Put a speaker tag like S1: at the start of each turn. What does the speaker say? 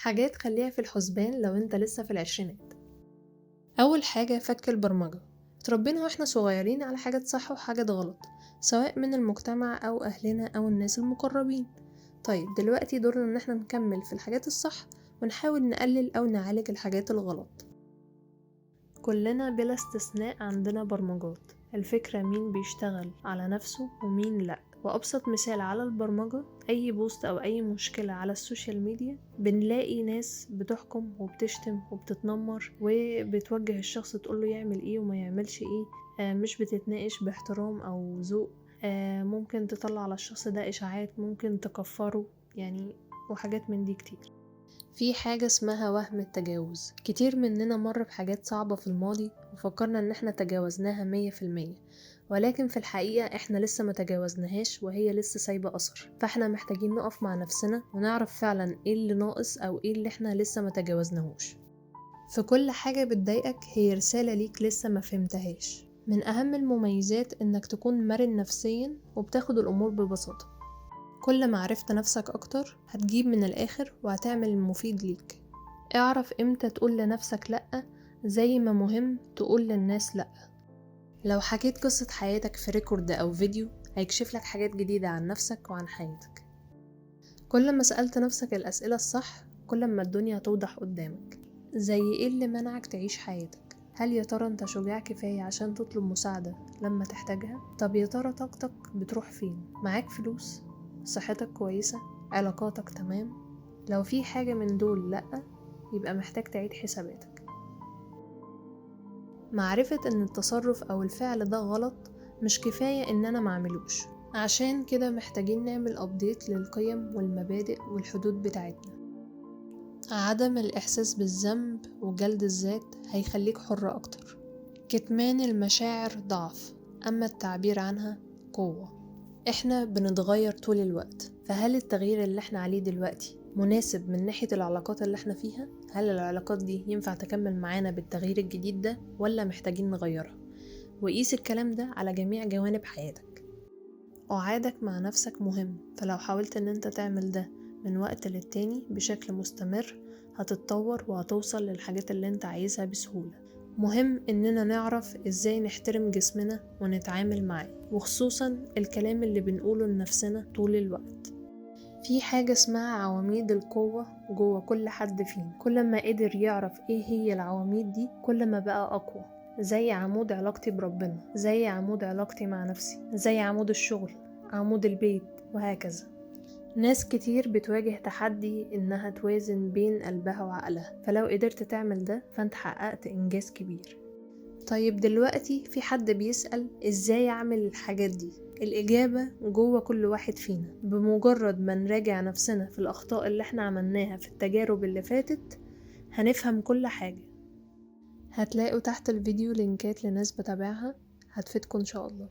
S1: حاجات خليها في الحسبان لو انت لسه في العشرينات. أول حاجة فك البرمجة. اتربينا واحنا صغيرين على حاجات صح وحاجات غلط، سواء من المجتمع أو أهلنا أو الناس المقربين. طيب دلوقتي دورنا ان احنا نكمل في الحاجات الصح ونحاول نقلل أو نعالج الحاجات الغلط. كلنا بلا استثناء عندنا برمجات، الفكرة مين بيشتغل على نفسه ومين لأ. وأبسط مثال على البرمجة، أي بوست أو أي مشكلة على السوشيال ميديا بنلاقي ناس بتحكم وبتشتم وبتتنمر وبتوجه الشخص تقوله يعمل ايه وما يعملش ايه. مش بتتناقش باحترام أو ذوق. ممكن تطلع على الشخص ده إشاعات، ممكن تكفره يعني، وحاجات من دي كتير. في حاجة اسمها وهم التجاوز. كتير مننا مر بحاجات صعبة في الماضي وفكرنا ان احنا تجاوزناها 100%، ولكن في الحقيقة احنا لسه ما تجاوزناهاش وهي لسه سايبة أثر. فاحنا محتاجين نقف مع نفسنا ونعرف فعلا ايه اللي ناقص او ايه اللي احنا لسه ما تجاوزناهوش. في كل حاجة بتضايقك هي رسالة ليك لسه ما فهمتهاش. من أهم المميزات انك تكون مرن نفسيا وبتاخد الأمور ببساطة. كل ما عرفت نفسك أكتر هتجيب من الآخر وهتعمل المفيد ليك. اعرف امتى تقول لنفسك لأ، زي ما مهم تقول للناس لأ. لو حكيت قصة حياتك في ريكورد أو فيديو هيكشف لك حاجات جديدة عن نفسك وعن حياتك. كل ما سألت نفسك الأسئلة الصح كل ما الدنيا توضح قدامك. زي ايه اللي منعك تعيش حياتك؟ هل يا ترى انت شجاع كفاية عشان تطلب مساعدة لما تحتاجها؟ طب يا ترى طاقتك بتروح فين؟ معاك فلوس؟ صحتك كويسة؟ علاقاتك تمام؟ لو في حاجة من دول لأ، يبقى محتاج تعيد حساباتك. معرفة ان التصرف او الفعل ده غلط مش كفاية ان انا معملوش، عشان كده محتاجين نعمل ابديت للقيم والمبادئ والحدود بتاعتنا. عدم الإحساس بالذنب وجلد الذات هيخليك حر أكتر. كتمان المشاعر ضعف، أما التعبير عنها قوة. إحنا بنتغير طول الوقت، فهل التغيير اللي إحنا عليه دلوقتي مناسب من ناحية العلاقات اللي إحنا فيها؟ هل العلاقات دي ينفع تكمل معانا بالتغيير الجديد ده ولا محتاجين نغيرها؟ وقيس الكلام ده على جميع جوانب حياتك. وعادك مع نفسك مهم، فلو حاولت ان انت تعمل ده من وقت للتاني بشكل مستمر هتتطور وهتوصل للحاجات اللي انت عايزها بسهولة. مهم اننا نعرف ازاي نحترم جسمنا ونتعامل معاه، وخصوصا الكلام اللي بنقوله لنفسنا طول الوقت. في حاجة اسمها عواميد القوة جوه كل حد فينا، كل ما قدر يعرف ايه هي العواميد دي كل ما بقى أقوى. زي عمود علاقتي بربنا، زي عمود علاقتي مع نفسي، زي عمود الشغل، عمود البيت، وهكذا. ناس كتير بتواجه تحدي انها توازن بين قلبها وعقلها، فلو قدرت تعمل ده فانت حققت انجاز كبير. طيب دلوقتي في حد بيسأل ازاي اعمل الحاجات دي؟ الإجابة جوه كل واحد فينا. بمجرد ما نراجع نفسنا في الأخطاء اللي احنا عملناها في التجارب اللي فاتت هنفهم كل حاجة. هتلاقوا تحت الفيديو لينكات لناس بتابعها هتفيدكم إن شاء الله.